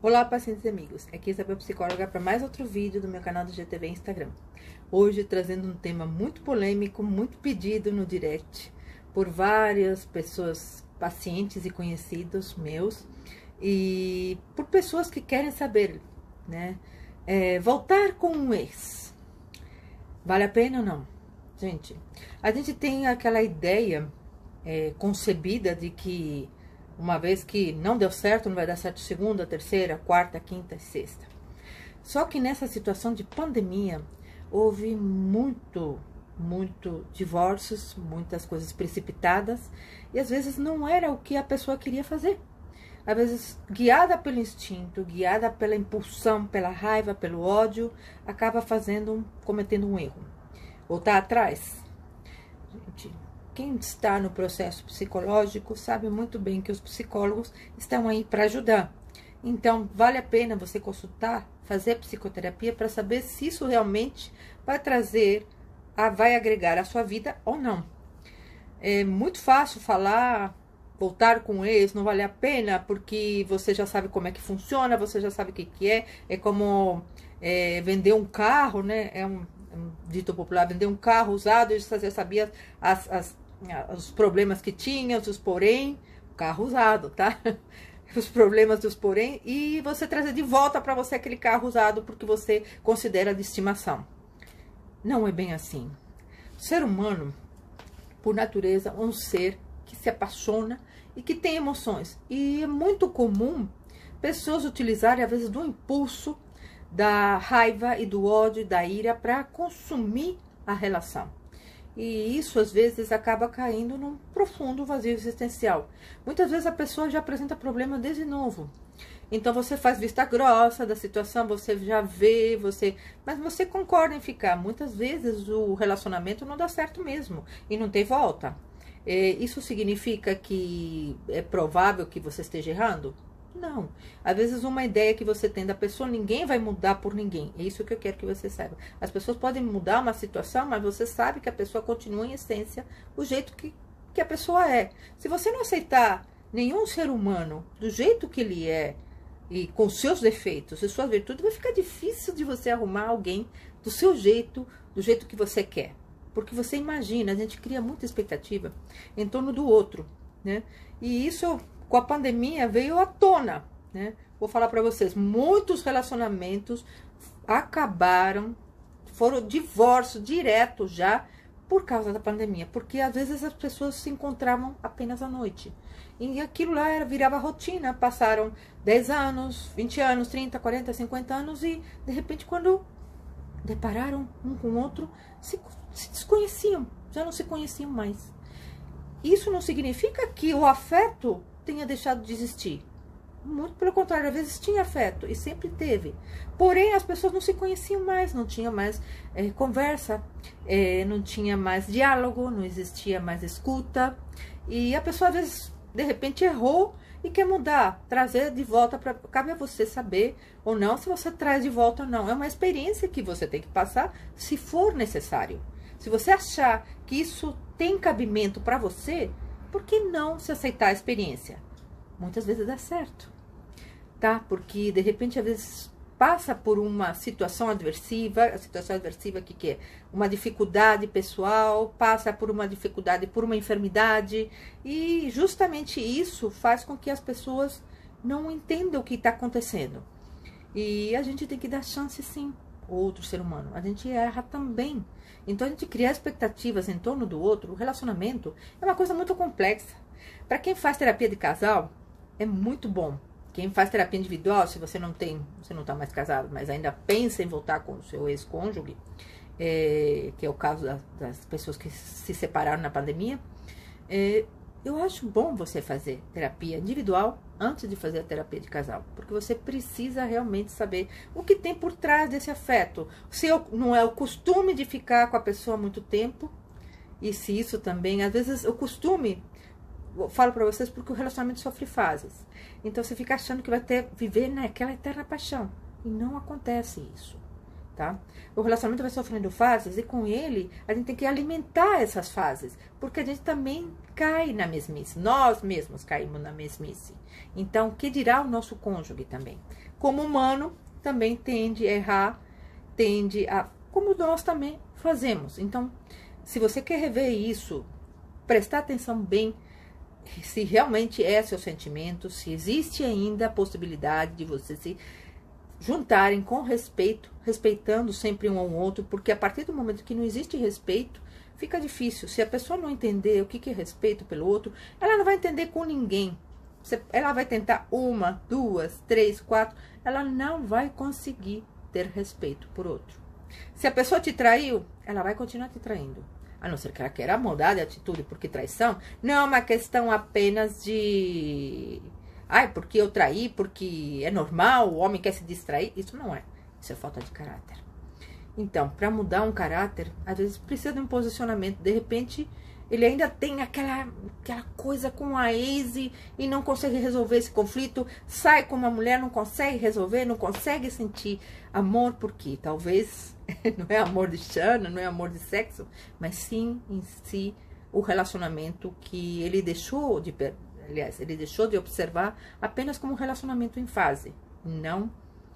Olá, pacientes e amigos. Aqui é Isabel Psicóloga para mais outro vídeo do meu canal do GTV Instagram. Hoje trazendo um tema muito polêmico, muito pedido no direct por várias pessoas, pacientes e conhecidos meus, e por pessoas que querem saber, né? Voltar com um ex. Vale a pena ou não? Gente, a gente tem aquela ideia concebida de que uma vez que não deu certo, não vai dar certo segunda, terceira, quarta, quinta e sexta. Só que nessa situação de pandemia, houve muito divórcios, muitas coisas precipitadas, e às vezes não era o que a pessoa queria fazer. Às vezes, guiada pelo instinto, guiada pela impulsão, pela raiva, pelo ódio, acaba cometendo um erro. Voltar atrás? Gente, quem está no processo psicológico sabe muito bem que os psicólogos estão aí para ajudar. Então, vale a pena você consultar, fazer psicoterapia para saber se isso realmente vai vai agregar à sua vida ou não. É muito fácil falar, voltar com o ex, não vale a pena, porque você já sabe como é que funciona, você já sabe o que é. É como vender um carro, né? É um dito popular, vender um carro usado, você já sabia os problemas que tinha, os porém, carro usado, tá? Os problemas dos porém, e você trazer de volta para você aquele carro usado porque você considera de estimação. Não é bem assim. O ser humano, por natureza, é um ser que se apaixona e que tem emoções. E é muito comum pessoas utilizarem, às vezes, do impulso, da raiva e do ódio, da ira, para consumir a relação. E isso, às vezes, acaba caindo num profundo vazio existencial. Muitas vezes a pessoa já apresenta problema desde novo. Então, você faz vista grossa da situação, você já vê, mas você concorda em ficar. Muitas vezes o relacionamento não dá certo mesmo e não tem volta. Isso significa que é provável que você esteja errando? Não. Às vezes uma ideia que você tem da pessoa, ninguém vai mudar por ninguém. É isso que eu quero que você saiba. As pessoas podem mudar uma situação, mas você sabe que a pessoa continua em essência o jeito que a pessoa é. Se você não aceitar nenhum ser humano do jeito que ele é, e com seus defeitos e suas virtudes, vai ficar difícil de você arrumar alguém do seu jeito, do jeito que você quer. Porque você imagina, a gente cria muita expectativa em torno do outro, né? E isso, com a pandemia, veio à tona, né? Vou falar para vocês, muitos relacionamentos acabaram, foram divórcio direto já por causa da pandemia, porque às vezes as pessoas se encontravam apenas à noite. E aquilo lá virava rotina, passaram 10 anos, 20 anos, 30, 40, 50 anos e, de repente, quando depararam um com o outro, se desconheciam, já não se conheciam mais. Isso não significa que o afeto tenha deixado de existir. Muito pelo contrário, às vezes tinha afeto e sempre teve. Porém, as pessoas não se conheciam mais, não tinha mais conversa, não tinha mais diálogo, não existia mais escuta. E a pessoa, às vezes, de repente errou e quer mudar, trazer de volta para... Cabe a você saber ou não se você traz de volta ou não. É uma experiência que você tem que passar se for necessário. Se você achar que isso tem cabimento para você, por que não se aceitar a experiência? Muitas vezes dá certo, tá? Porque, de repente, às vezes passa por uma situação adversiva. A situação adversiva que é uma dificuldade pessoal, passa por uma dificuldade, por uma enfermidade, e justamente isso faz com que as pessoas não entendam o que está acontecendo. E a gente tem que dar chance, sim, ao outro ser humano. A gente erra também. Então, a gente criar expectativas em torno do outro. O relacionamento é uma coisa muito complexa. Para quem faz terapia de casal, é muito bom. Quem faz terapia individual, se você não está mais casado, mas ainda pensa em voltar com o seu ex-cônjuge, que é o caso das pessoas que se separaram na pandemia, eu acho bom você fazer terapia individual antes de fazer a terapia de casal, porque você precisa realmente saber o que tem por trás desse afeto. Se não é o costume de ficar com a pessoa há muito tempo, e se isso também, às vezes o costume... Eu falo pra vocês porque o relacionamento sofre fases. Então você fica achando que vai viver naquela eterna paixão. E não acontece isso, tá? tá? O relacionamento vai sofrendo fases e com ele a gente tem que alimentar essas fases, porque a gente também cai na mesmice, nós mesmos caímos na mesmice. Então, o que dirá o nosso cônjuge também? Como humano, também tende a errar, tende a... como nós também fazemos. Então, se você quer rever isso, prestar atenção bem, se realmente é seu sentimento, se existe ainda a possibilidade de você se juntarem com respeito, respeitando sempre um ao outro, porque a partir do momento que não existe respeito, fica difícil. Se a pessoa não entender o que é respeito pelo outro, ela não vai entender com ninguém. Ela vai tentar 1, 2, 3, 4, ela não vai conseguir ter respeito por outro. Se a pessoa te traiu, ela vai continuar te traindo. A não ser que ela queira mudar de atitude, porque traição não é uma questão apenas de... ai, porque eu traí, porque é normal, o homem quer se distrair. Isso não é. Isso é falta de caráter. Então, para mudar um caráter, às vezes precisa de um posicionamento. De repente, ele ainda tem aquela coisa com a ex e não consegue resolver esse conflito. Sai com uma mulher, não consegue resolver, não consegue sentir amor, porque talvez não é amor de chana, não é amor de sexo, mas sim em si o relacionamento que ele deixou de... aliás, ele deixou de observar apenas como um relacionamento em fase. Não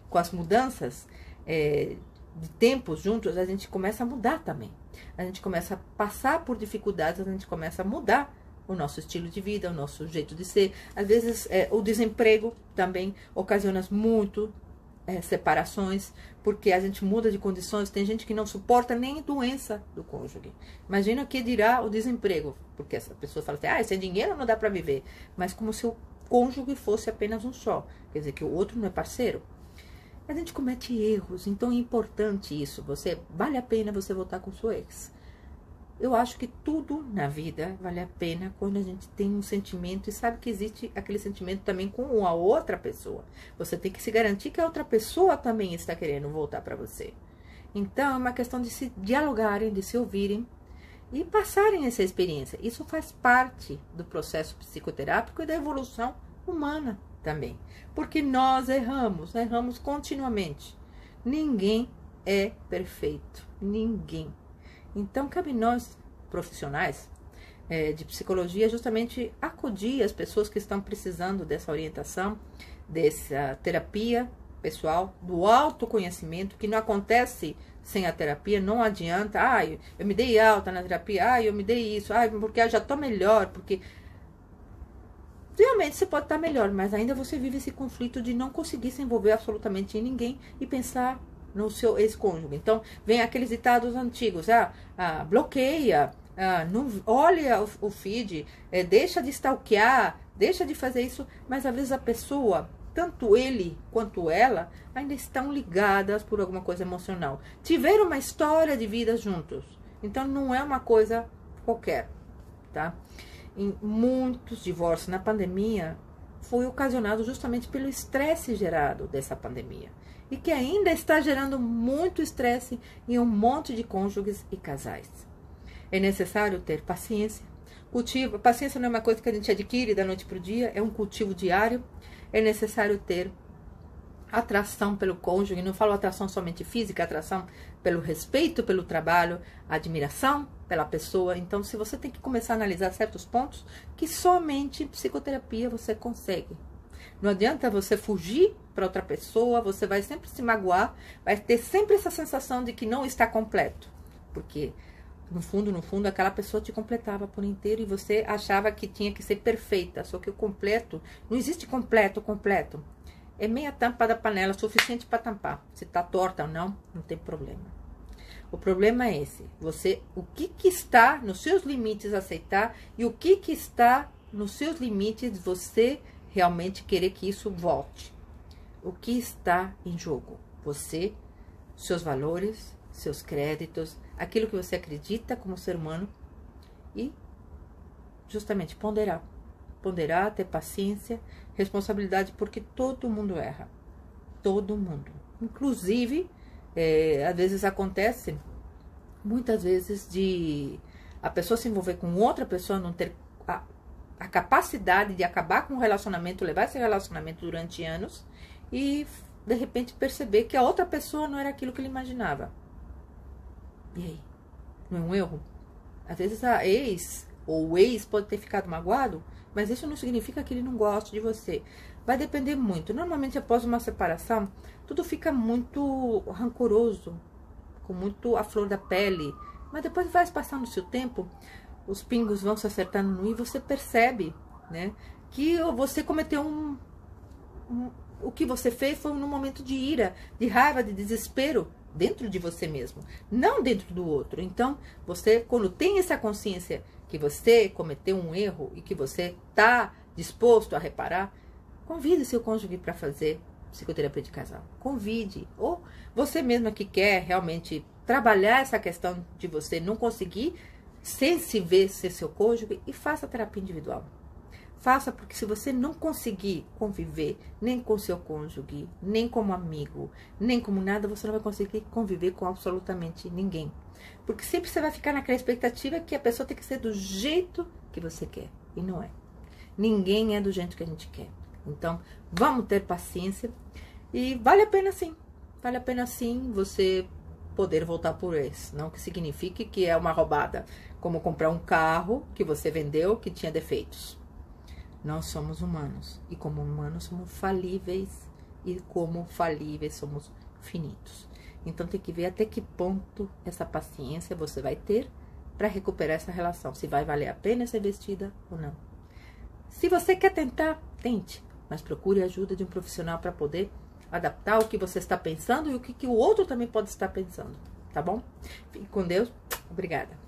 com as mudanças de tempos juntos, a gente começa a mudar também. A gente começa a passar por dificuldades, a gente começa a mudar o nosso estilo de vida, o nosso jeito de ser. Às vezes, o desemprego também ocasiona muito separações, porque a gente muda de condições. Tem gente que não suporta nem doença do cônjuge. Imagina o que dirá o desemprego, porque essa pessoa fala assim, sem dinheiro não dá para viver, mas como se o cônjuge fosse apenas um só, quer dizer que o outro não é parceiro. A gente comete erros, então é importante isso. Vale a pena você voltar com seu ex. Eu acho que tudo na vida vale a pena quando a gente tem um sentimento e sabe que existe aquele sentimento também com a outra pessoa. Você tem que se garantir que a outra pessoa também está querendo voltar para você. Então, é uma questão de se dialogarem, de se ouvirem e passarem essa experiência. Isso faz parte do processo psicoterápico e da evolução humana também. Porque nós erramos continuamente. Ninguém é perfeito. Ninguém. Então, cabe nós, profissionais de psicologia, justamente acudir as pessoas que estão precisando dessa orientação, dessa terapia pessoal, do autoconhecimento, que não acontece sem a terapia. Não adianta, eu me dei alta na terapia, eu me dei isso, porque eu já estou melhor, porque... Realmente você pode estar melhor, mas ainda você vive esse conflito de não conseguir se envolver absolutamente em ninguém e pensar no seu ex-cônjuge. Então, vem aqueles ditados antigos, bloqueia, não olha o feed, deixa de stalkear, deixa de fazer isso, mas às vezes a pessoa, tanto ele quanto ela, ainda estão ligadas por alguma coisa emocional. Tiveram uma história de vida juntos, então não é uma coisa qualquer, tá? Em muitos divórcios na pandemia foi ocasionado justamente pelo estresse gerado dessa pandemia. E que ainda está gerando muito estresse em um monte de cônjuges e casais. É necessário ter paciência. Paciência não é uma coisa que a gente adquire da noite para o dia, é um cultivo diário. É necessário ter atração pelo cônjuge, não falo atração somente física, atração pelo respeito pelo trabalho, admiração pela pessoa. Então, se você tem que começar a analisar certos pontos, que somente em psicoterapia você consegue. Não adianta você fugir para outra pessoa, você vai sempre se magoar, vai ter sempre essa sensação de que não está completo. Porque, no fundo, aquela pessoa te completava por inteiro e você achava que tinha que ser perfeita. Só que o completo, não existe completo. É meia tampa da panela, suficiente para tampar. Se está torta ou não, não tem problema. O problema é esse. O que está nos seus limites aceitar e o que está nos seus limites você realmente querer que isso volte. O que está em jogo? Você, seus valores, seus créditos, aquilo que você acredita como ser humano e justamente ponderar. Ponderar, ter paciência, responsabilidade, porque todo mundo erra. Todo mundo. Inclusive, às vezes acontece, muitas vezes, de a pessoa se envolver com outra pessoa, não ter a capacidade de acabar com o relacionamento, levar esse relacionamento durante anos e de repente, perceber que a outra pessoa não era aquilo que ele imaginava. E aí? Não é um erro? Às vezes a ex ou o ex pode ter ficado magoado, mas isso não significa que ele não goste de você. Vai depender muito. Normalmente, após uma separação, tudo fica muito rancoroso, com muito a flor da pele. Mas depois vai passando o seu tempo, os pingos vão se acertando no i e você percebe, né, que você cometeu o que você fez foi num momento de ira, de raiva, de desespero, dentro de você mesmo, não dentro do outro. Então, você, quando tem essa consciência que você cometeu um erro e que você está disposto a reparar, convide seu cônjuge para fazer psicoterapia de casal. Convide. Ou você mesma que quer realmente trabalhar essa questão de você não conseguir sem se ver ser seu cônjuge, e faça terapia individual. Faça, porque se você não conseguir conviver nem com seu cônjuge, nem como amigo, nem como nada, você não vai conseguir conviver com absolutamente ninguém. Porque sempre você vai ficar naquela expectativa que a pessoa tem que ser do jeito que você quer. E não é. Ninguém é do jeito que a gente quer. Então, vamos ter paciência. E vale a pena sim. Vale a pena sim você poder voltar por esse. Não que signifique que é uma roubada. Como comprar um carro que você vendeu que tinha defeitos. Nós somos humanos. E como humanos somos falíveis. E como falíveis somos finitos. Então tem que ver até que ponto essa paciência você vai ter para recuperar essa relação. Se vai valer a pena ser investida ou não. Se você quer tentar, tente. Mas procure a ajuda de um profissional para poder adaptar o que você está pensando e o que o outro também pode estar pensando. Tá bom? Fique com Deus. Obrigada.